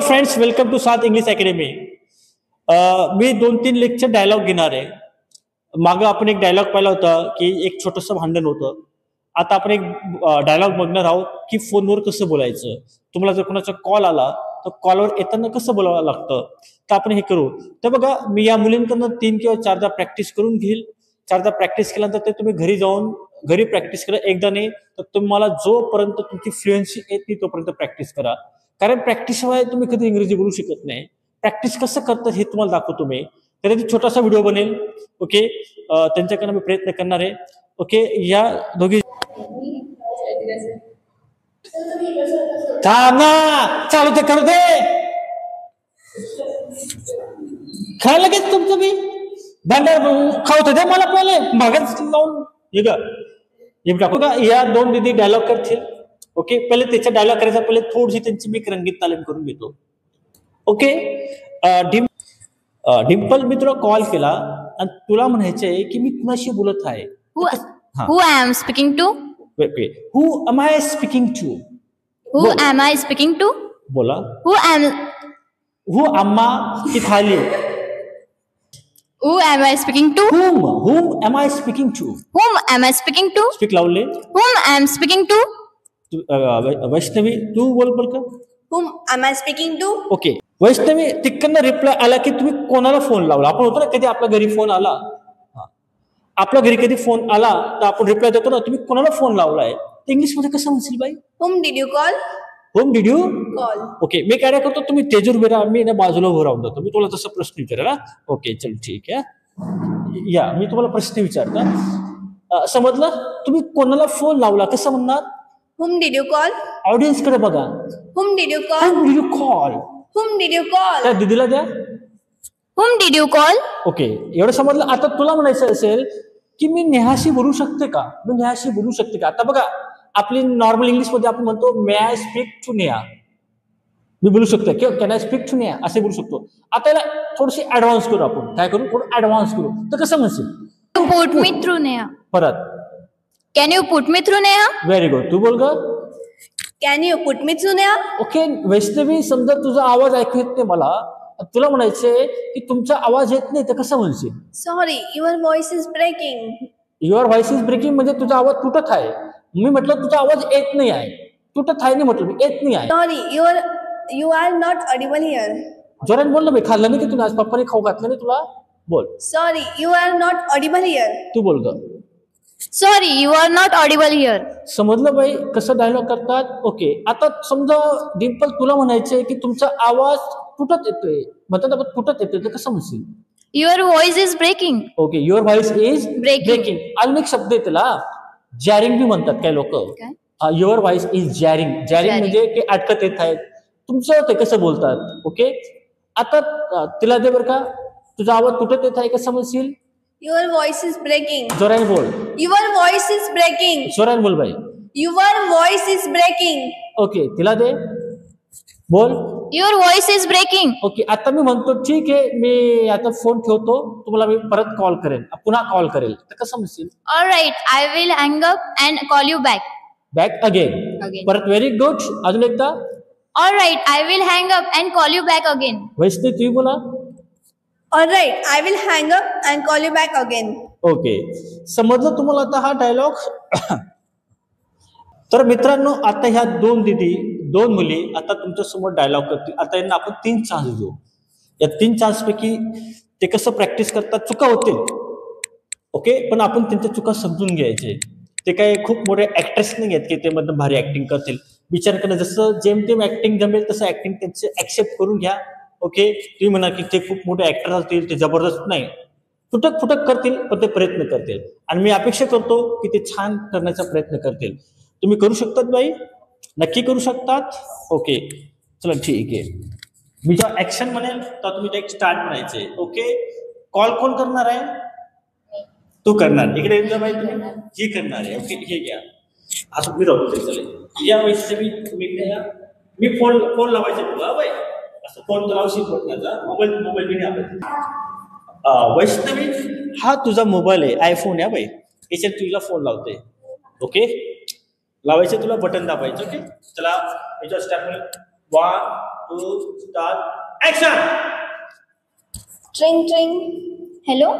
Friends, welcome to सात English academy. मी 2-3 lecture dialogue घेणार आहे. मागं आपण एक डायलॉग पाहिला होता की एक छोटंसं भांडण होतं. आता आपण एक डायलॉग बघणार आहोत की फोनवर कसं बोलायचं. तुम्हाला जर कोणाचा कॉल आला तर कॉलवर येताना कसं बोलावं लागतं, तर आपण हे करू. तर बघा, मी या मुलींकडनं 3 किंवा 4दा प्रॅक्टिस करून घेईल. 4दा प्रॅक्टिस केल्यानंतर ते तुम्ही घरी जाऊन घरी प्रॅक्टिस करा. एकदा नाही तर तुम्हाला जोपर्यंत तुमची फ्लुएन्सी येत नाही तोपर्यंत प्रॅक्टिस करा. कारण प्रॅक्टिसशिवाय तुम्ही कधी इंग्रजी बोलू शकत नाही. प्रॅक्टिस कसं करतात हे तुम्हाला दाखवतो मी. त्यासाठी छोटासा व्हिडिओ बनेल. ओके, त्यांच्याकडनं मी प्रयत्न करणार आहे. ओके, या दोघी थांब ना, चालू ते करू दे. काय लगेच तुमचं मी भांडार खावत दे मला पहिले मागच लावून हे टाकू का. या 2 दीदी डायलॉग करतील. ओके, पहिले त्याच्या डायलॉग करायचा पहिले थोडीशी त्यांची मी रंगीत तालीम करून घेतो. ओके, डिम्पल, मी तुला कॉल केला आणि तुला म्हणायचंय की मी कुणाशी बोलत आहे. Who I am speaking to? Who am I speaking to? Who am I speaking to? बोला. Who अम्मा की थाली. Who am I speaking to? Whom am I speaking to? Whom am I speaking to? Speak लावले. Whom I am speaking to? Vaishnavi, तू बोल का. Whom am I speaking to? Okay, Vaishnavi, तिकडनं reply आला की तुम्ही कोणाला फोन लावला. आपण होतो ना कधी आपल्या घरी फोन आला, आपल्या घरी कधी फोन आला तर आपण रिप्लाय देतो ना, तुम्ही कोणाला फोन लावलाय इंग्लिश मध्ये कसं म्हणशील बाई. Whom did you call? Whom did you Call. Okay, मी काय करतो, तुम्ही तेजूर बेरा, मी ना बाजूला उभं राहून जातो. मी तुम्हाला तसं प्रश्न विचारेल. ओके, चल ठीक आहे. या मी तुम्हाला प्रश्न विचारतो. समजलं. तुम्ही कोणाला फोन लावला कसं म्हणणार. Whom did you call? Audience कडे बघा. Whom did you call? Whom did you call? Whom did you call? त्या दिदीला द्या. Whom did you call? Okay, एवढं समजलं. आता तुला म्हणायचं असेल की मी नेहाशी बोलू शकते का, मी नेहाशी बोलू शकते का. आता बघा, आपली नॉर्मल इंग्लिश मध्ये आपण म्हणतो may I speak to Neha, मी बोलू शकतो किंवा can I speak to Neha असे बोलू शकतो. आता याला थोडीशी ऍडव्हान्स करू आपण. काय करू, थोडं ऍडव्हान्स करू. तर कसं म्हणशील. You put me through Neha. परत. Can you put me through Neha? Very good. तू बोल ग. Can you put me through Neha? Okay, Vaishnavi, समजा तुझा आवाज ऐकू येत नाही मला, तुला म्हणायचंय की तुमचा आवाज येत नाही तर कसं म्हणशील. Sorry, your voice is breaking. Your voice is breaking म्हणजे तुझा आवाज तुटत आहे. मी म्हटलं तुझा आवाज येत नाही आहे, तुटत आहे नाही म्हटलं, मी येत नाही आहे. Sorry, you are not audible here. जोरात बोल ना. मी खाल्लं नाही की तुला आज पप्पाने खाऊ घातलं नाही तुला. बोल. Sorry, you are not audible here. तू बोल ग. Sorry, you are not audible here. समजलं बाई कसं डायलॉग करतात. ओके, आता समजा डिम्पल तुला म्हणायचंय की तुमचा आवाज तुटत येतोय, म्हणतात आपण तुटत येतोय, तर कसं म्हणशील. Your voice is breaking. Okay, your voice is Breaking. Breaking. अजून एक शब्द आहे त्याला, जॅरिंग बी म्हणतात काय लोक. Your voice is jarring. Jarring म्हणजे की अटकत येत आहेत. तुमचं ते कसं बोलतात. ओके, आता तिला दे बरं का. तुझा आवाज तुटत येत आहे कसं म्हणशील. Your voice is breaking. जोराने बोल. Your voice is breaking. जोराने बोल बाई. Your voice is breaking. Okay, तिला दे. बोल. Your voice is breaking. Okay, आता मी म्हणतो ठीक आहे, मी आता फोन ठेवतो, तुम्हाला मी परत कॉल करेल, पुन्हा कॉल करेल, तर कसं म्हणशील. All right, I will hang up and call you back. Back again. परत. Very good. अजून एकदा. All right, I will hang up and call you back again. Vaishnavi, तुम्ही बोला. All right, I will hang up and call you back again. Okay, समजलं तुम्हाला आता हा dialogue. तर मित्रांनो, आता ह्या 2 मुली आता तुमच्या समोर डायलॉग करतील. आता यांना आपण 3 चान्स देऊ. या 3 चान्स पैकी ते कसं प्रॅक्टिस करतात, चुका होतील. ओके, पण आपण त्यांच्या चुका समजून घ्यायचे. ते काय खूप मोठे ऍक्ट्रेस नाही आहेत की ते मधून भारी ऍक्टिंग करतील. विचार करणं, जसं जेमतेम ऍक्टिंग जमेल तसं ऍक्टिंग त्यांचे ऍक्सेप्ट करून घ्या. ओके, तुम्ही म्हणा की ते खूप मोठे ऍक्टर असतील, ते जबरदस्त नाही, तुटक फुटक करतील, पण ते प्रयत्न करतील. आणि मी अपेक्षा करतो की ते छान करण्याचा प्रयत्न करतील. तुम्ही करू शकतात बाई, नक्की करू शकतात. ओके, चला ठीक आहे. मी जेव्हा ऍक्शन म्हणेल तर तुम्ही डायरेक्ट स्टार्ट म्हणायचे. ओके, कॉल कोण करणार आहे. तू करणार. इकडे येऊन जा बाई, तुम्ही ही करणार आहे. ओके, हे घ्या. असं मी राहतो तरी चालेल. या वैष्णवी, तुम्ही इकडे या. मी फोन लावायचे तुला बाई, असं फोन तर लावशील फोनचा. मोबाईल बी नाही आपल्याला. वैष्णवी, हा तुझा मोबाईल आहे, आयफोन आहे बाई, याच्यात तुला फोन लावते. ओके, लावायचे तुला, बटन दाबायचं. ओके, चला याच्या step 1 2 start action. Tring tring. Hello?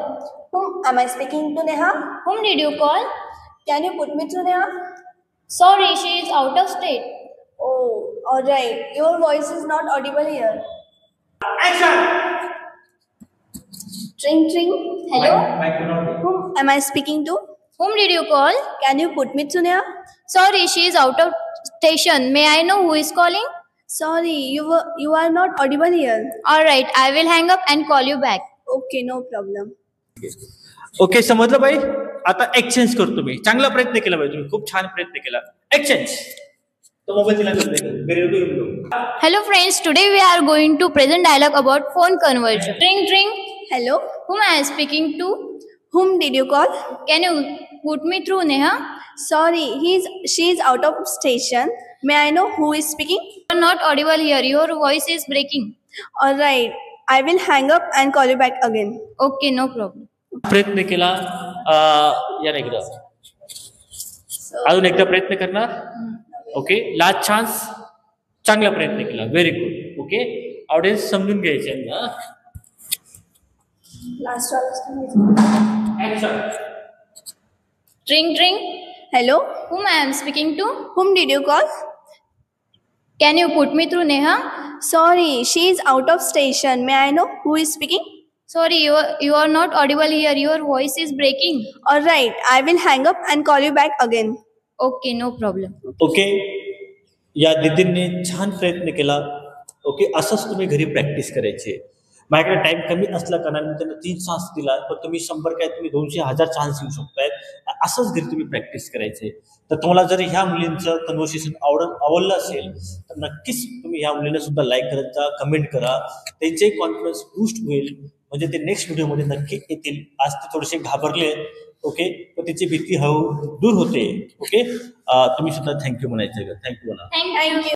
Whom am I speaking to, Neha? Whom did you call? Can you put me through, Neha? Sorry, she is out of state. Oh, alright. Your voice is not audible here. Action. Tring tring. Hello? Whom am I speaking to? Whom did you call? Can you put me through, Neha? Sorry, she is out of station. May I know who is calling? Sorry, you are not audible here. Alright, I will hang up and call you back. Okay, no problem. Okay, समजलं बाई. आता exchange करतो मी. चांगला प्रयत्न केला बाई तुम्ही, खूप छान प्रयत्न केला. एक्सचेंज. तो मोबाईल दिला तुम्ही. Hello friends, today we are going to present dialogue about phone conversion. Ring ring. Hello. Whom I am speaking to? Whom did you call? Can you put me through, Neha? Sorry, she is out of station. May I know who is speaking? You are not audible here. Your voice is breaking. Alright, I will hang up and call you back again. Okay, no problem. प्रयत्न केला. या एकदा अजून एकदा प्रयत्न करणार. Okay, last chance. चांगला प्रयत्न केला. Very good. ओके, ऑडियन्स समजून घ्यायचे ना. Last one. Action. Ring ring. Hello. Whom I am speaking to? Whom did you call? Can you put me through, Neha? Sorry, she is out of station. May I know who is speaking? Sorry, you are not audible here. Your voice is breaking. Alright, I will hang up and call you back again. Okay, no problem. Okay, या दीदींनी छान प्रयत्न केला. Okay, असंच तुम्ही घरी practice करायचे. माझ्याकडे टाइम कमी असला कारण मी त्यांना 3 चान्स दिला, पण तुम्ही 100 काय तुम्ही 200,000 चान्स घेऊ शकताय. असंच घरी तुम्ही प्रॅक्टिस करायचे. तर तुम्हाला जर ह्या मुलींचं कन्व्हर्सेशन आवडलं असेल तर नक्कीच तुम्ही ह्या मुलींना सुद्धा लाईक करत जा, कमेंट करा. त्यांचे कॉन्फिडन्स बूस्ट होईल, म्हणजे ते नेक्स्ट व्हिडिओमध्ये नक्की येतील. आज ते थोडेसे घाबरले. ओके, पण त्याची भीती हळूहळू दूर होते. ओके, तुम्ही सुद्धा थँक्यू म्हणायचं. थँक्यू म्हणा. Thank you.